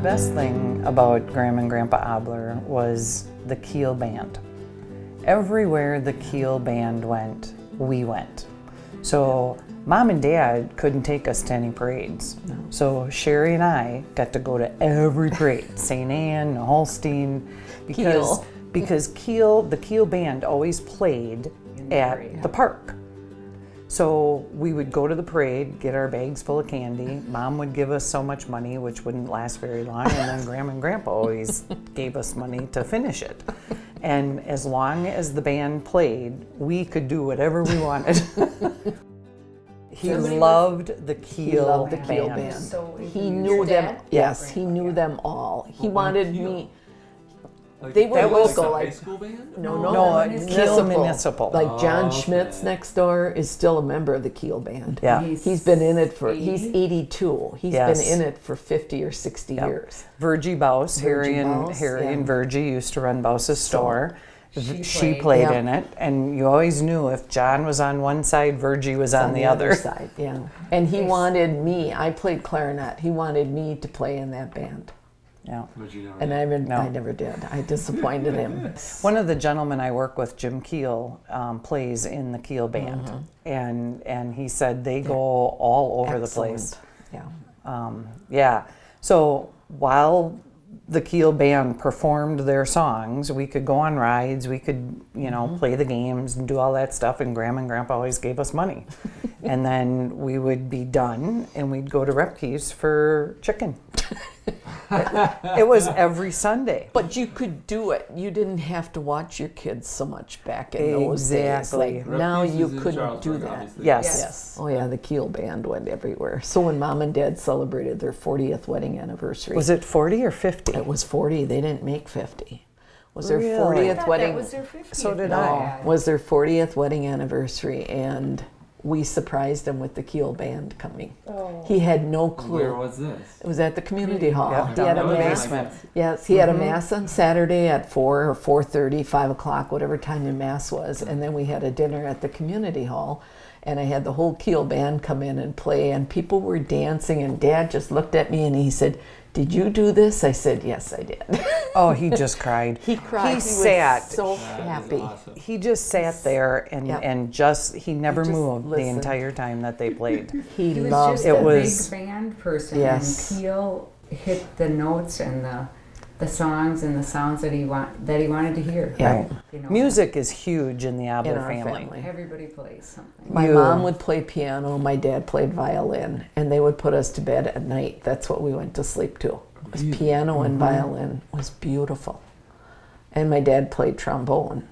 best thing about Grandma and Grandpa Obler was the Kiel Band. Everywhere the Kiel Band went, we went. So Mom and Dad couldn't take us to any parades. No. So Cheri and I got to go to every parade, St. Anne, Holstein, because the Kiel Band always played at the park. So we would go to the parade, get our bags full of candy. Mom would give us so much money, which wouldn't last very long, and then Grandma and Grandpa always gave us money to finish it. And as long as the band played, we could do whatever we wanted. He loved the Kiel Band. So he knew them. Yes, he knew them all. He wanted me. They were local, like school band? No, Kiel Municipal. Like John Schmitz next door is still a member of the Kiel Band. Yeah, he's been in it for. He's 82. He's been in it for 50 or 60 years. Virgie Baus, Harry and Virgie used to run Baus's store. She played in it, and you always knew if John was on one side, Virgie was on the other side. Yeah, and he wanted me. I played clarinet. He wanted me to play in that band. Yeah. And I never did. I disappointed him. One of the gentlemen I work with, Jim Kiel, plays in the Kiel Band, and he said they go all over the place. Yeah. So while the Kiel Band performed their songs, we could go on rides, we could, play the games and do all that stuff, and Grandma and Grandpa always gave us money. And then we would be done, and we'd go to Repke's for chicken. It was every Sunday. But you could do it. You didn't have to watch your kids so much back in those days. Like now you couldn't do that. Obviously. Yes. Oh yeah, the Kiel Band went everywhere. So when Mom and Dad celebrated their 40th wedding anniversary. Was it 40 or 50? It was 40. They didn't make 50. Was their 40th wedding? That was their 50th. So did I. Was their 40th wedding anniversary, and we surprised him with the Kiel Band coming. Oh. He had no clue. Where was this? It was at the community hall. Yep, he had a mass. basement. Yes, he had a mass on Saturday at 4 or 4:30, 5 o'clock, whatever time the mass was, and then we had a dinner at the community hall. And I had the whole Kiel Band come in and play, and people were dancing, and Dad just looked at me and he said, "Did you do this?" I said, "Yes, I did." Oh, he just cried. He cried. He sat. Was so happy. Awesome. He just sat there and he never moved listened. the entire time that they played. He was loved just it. a was big band person. Yes. And Kiel hit the notes and the songs and the sounds that he wanted to hear. Yeah. Right. Music is huge in the Obler our family. Everybody plays something. My mom would play piano, my dad played violin, and they would put us to bed at night. That's what we went to sleep to. It was piano and violin. It was beautiful. And my dad played trombone.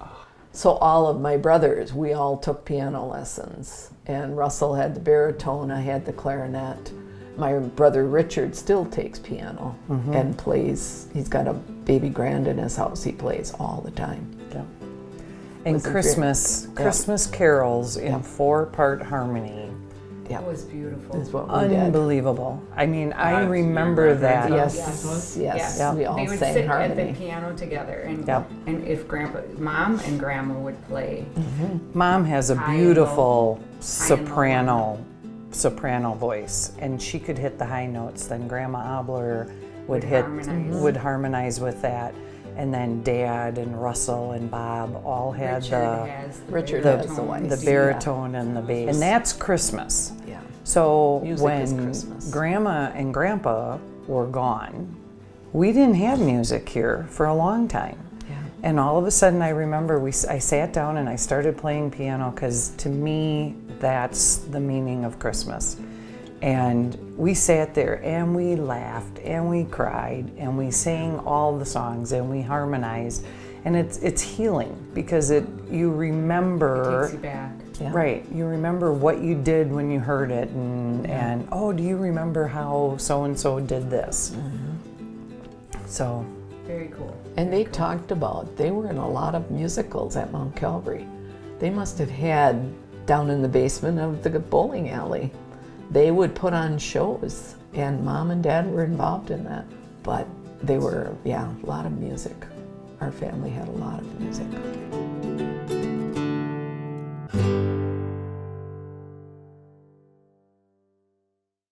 So all of my brothers, we all took piano lessons. And Russell had the baritone, I had the clarinet. My brother Richard still takes piano and plays. He's got a baby grand in his house. He plays all the time. Yeah. And Christmas carols in 4-part harmony. Yeah. It was beautiful. Is what we did. Unbelievable. I mean, I remember that. Yes. Yeah. We all They would sang sit harmony. at the piano together, and if Mom and Grandma would play. Mom has a beautiful soprano voice, and she could hit the high notes. Then Grandma Obler would harmonize with that, and then Dad and Russell and Bob all had the baritone and the bass, and that's Christmas. Yeah. So Music is when Christmas. Grandma and Grandpa were gone, we didn't have music here for a long time. And all of a sudden, I remember I sat down and I started playing piano, because to me, that's the meaning of Christmas. And we sat there and we laughed and we cried and we sang all the songs and we harmonized. And it's healing, because you remember. It takes you back. Yeah. Right. You remember what you did when you heard it, and oh, do you remember how so-and-so did this? So. Very cool. And they talked about, they were in a lot of musicals at Mount Calvary. They must have had down in the basement of the bowling alley. They would put on shows, and Mom and Dad were involved in that. But they were, a lot of music. Our family had a lot of music.